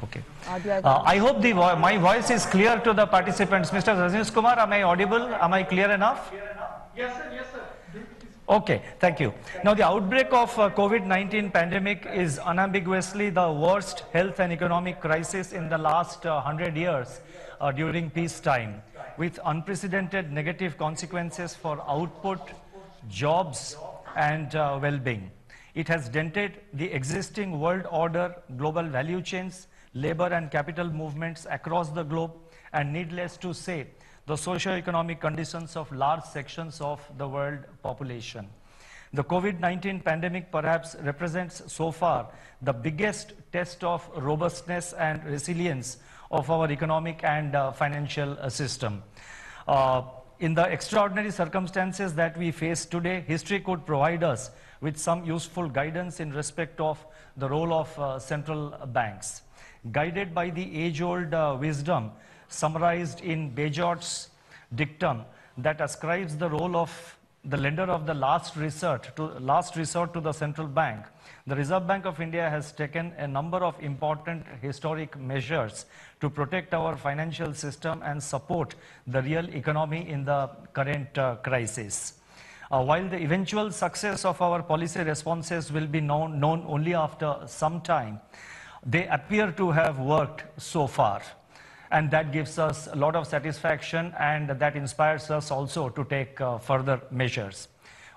Okay. RBI I hope my voice is clear to the participants. Mr. Rajnish Kumar, am I audible? Am I clear enough? Yes, sir. Yes, sir. Okay, thank you. Now, the outbreak of COVID-19 pandemic is unambiguously the worst health and economic crisis in the last 100 years during peacetime, with unprecedented negative consequences for output, jobs, and well-being. It has dented the existing world order, global value chains, labor and capital movements across the globe, and needless to say, the socio-economic conditions of large sections of the world population. The COVID-19 pandemic perhaps represents so far the biggest test of robustness and resilience of our economic and financial system. In the extraordinary circumstances that we face today, history could provide us with some useful guidance in respect of the role of central banks. Guided by the age-old wisdom summarized in Bayjort's dictum that ascribes the role of the lender of the last resort to the central bank, the Reserve Bank of India has taken a number of important historic measures to protect our financial system and support the real economy in the current crisis. While the eventual success of our policy responses will be known only after some time, they appear to have worked so far. And that gives us a lot of satisfaction, and that inspires us also to take further measures.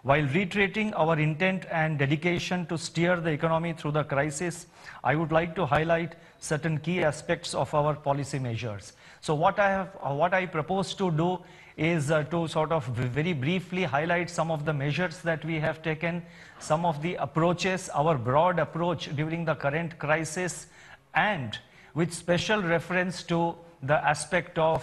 While reiterating our intent and dedication to steer the economy through the crisis, I would like to highlight certain key aspects of our policy measures. So what I propose to do is to sort of very briefly highlight some of the measures that we have taken, some of the approaches, our broad approach during the current crisis, and with special reference to the aspect of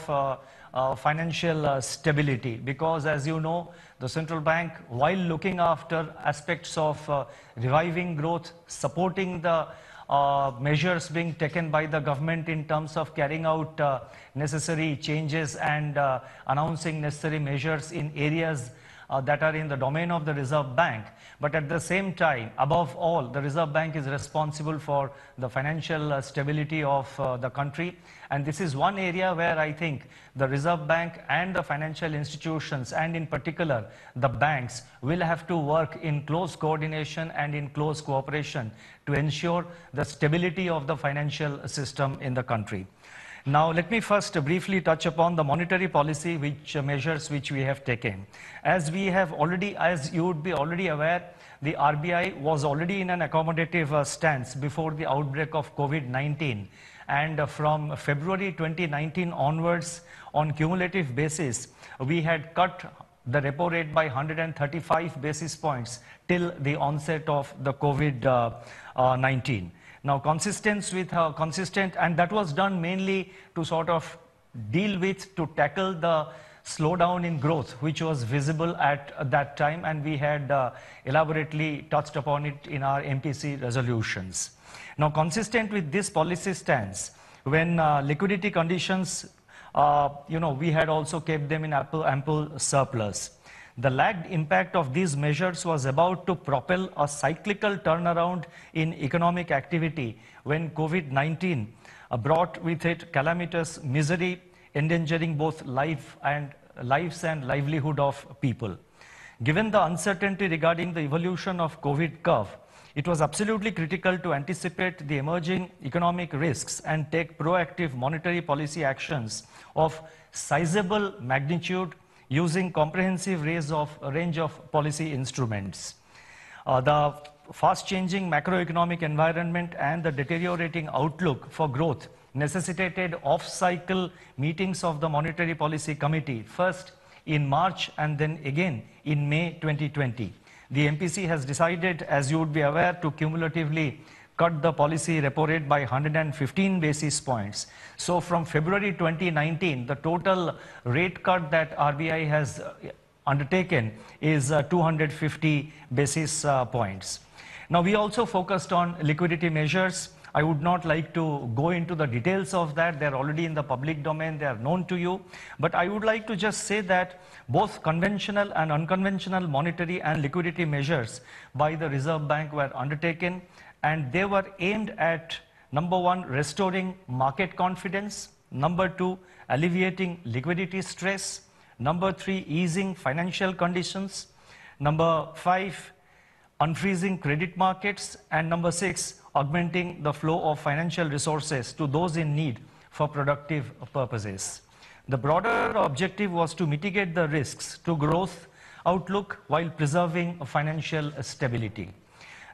financial stability, because as you know, the central bank, while looking after aspects of reviving growth, supporting the measures being taken by the government in terms of carrying out necessary changes and announcing necessary measures in areas that are in the domain of the Reserve Bank. But at the same time, above all, the Reserve Bank is responsible for the financial stability of the country. And this is one area where I think the Reserve Bank and the financial institutions, and in particular the banks, will have to work in close coordination and in close cooperation to ensure the stability of the financial system in the country. Now, let me first briefly touch upon the monetary policy measures which we have taken. As you would be already aware, the RBI was already in an accommodative stance before the outbreak of COVID-19. And from February 2019 onwards, on cumulative basis, we had cut the repo rate by 135 basis points till the onset of the COVID-19. Now, consistent, and that was done mainly to sort of to tackle the slowdown in growth, which was visible at that time, and we had elaborately touched upon it in our MPC resolutions. Now, consistent with this policy stance, when liquidity conditions, we had also kept them in ample surplus. The lagged impact of these measures was about to propel a cyclical turnaround in economic activity when COVID-19 brought with it calamitous misery, endangering both lives and livelihood of people. Given the uncertainty regarding the evolution of COVID curve, it was absolutely critical to anticipate the emerging economic risks and take proactive monetary policy actions of sizable magnitude using comprehensive range of policy instruments. The fast-changing macroeconomic environment and the deteriorating outlook for growth necessitated off-cycle meetings of the Monetary Policy Committee, first in March and then again in May 2020. The MPC has decided, as you would be aware, to cumulatively cut the policy repo rate by 115 basis points. So from February 2019, the total rate cut that RBI has undertaken is 250 basis points. Now, we also focused on liquidity measures. I would not like to go into the details of that. They're already in the public domain. They are known to you. But I would like to just say that both conventional and unconventional monetary and liquidity measures by the Reserve Bank were undertaken, and they were aimed at Number one, restoring market confidence. Number two, alleviating liquidity stress. Number three, easing financial conditions. Number five, unfreezing credit markets. And number six, augmenting the flow of financial resources to those in need for productive purposes. The broader objective was to mitigate the risks to growth outlook while preserving financial stability.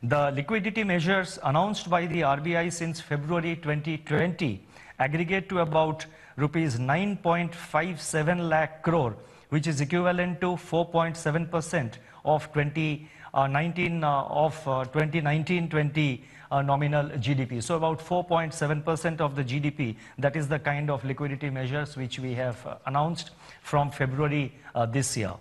The liquidity measures announced by the RBI since February 2020 aggregate to about rupees 9.57 lakh crore, which is equivalent to 4.7% of 2019-20 nominal GDP. So about 4.7% of the GDP. That is the kind of liquidity measures which we have announced from February this year.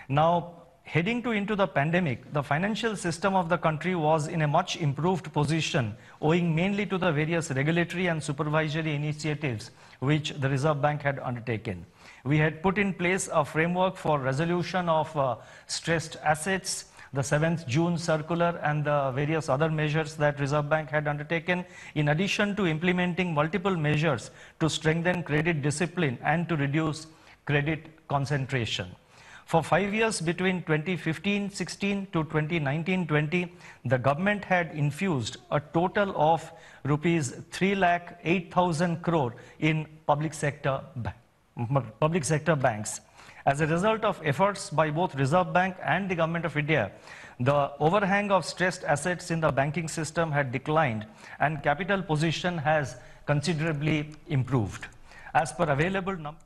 Now, heading into the pandemic, the financial system of the country was in a much improved position, owing mainly to the various regulatory and supervisory initiatives which the Reserve Bank had undertaken. We had put in place a framework for resolution of stressed assets, the 7th June circular and the various other measures that Reserve Bank had undertaken, in addition to implementing multiple measures to strengthen credit discipline and to reduce credit concentration. For 5 years between 2015-16 to 2019-20, the government had infused a total of rupees 3,08,000 crore in public sector banks. As a result of efforts by both Reserve Bank and the Government of India, the overhang of stressed assets in the banking system had declined and capital position has considerably improved. As per available numbers,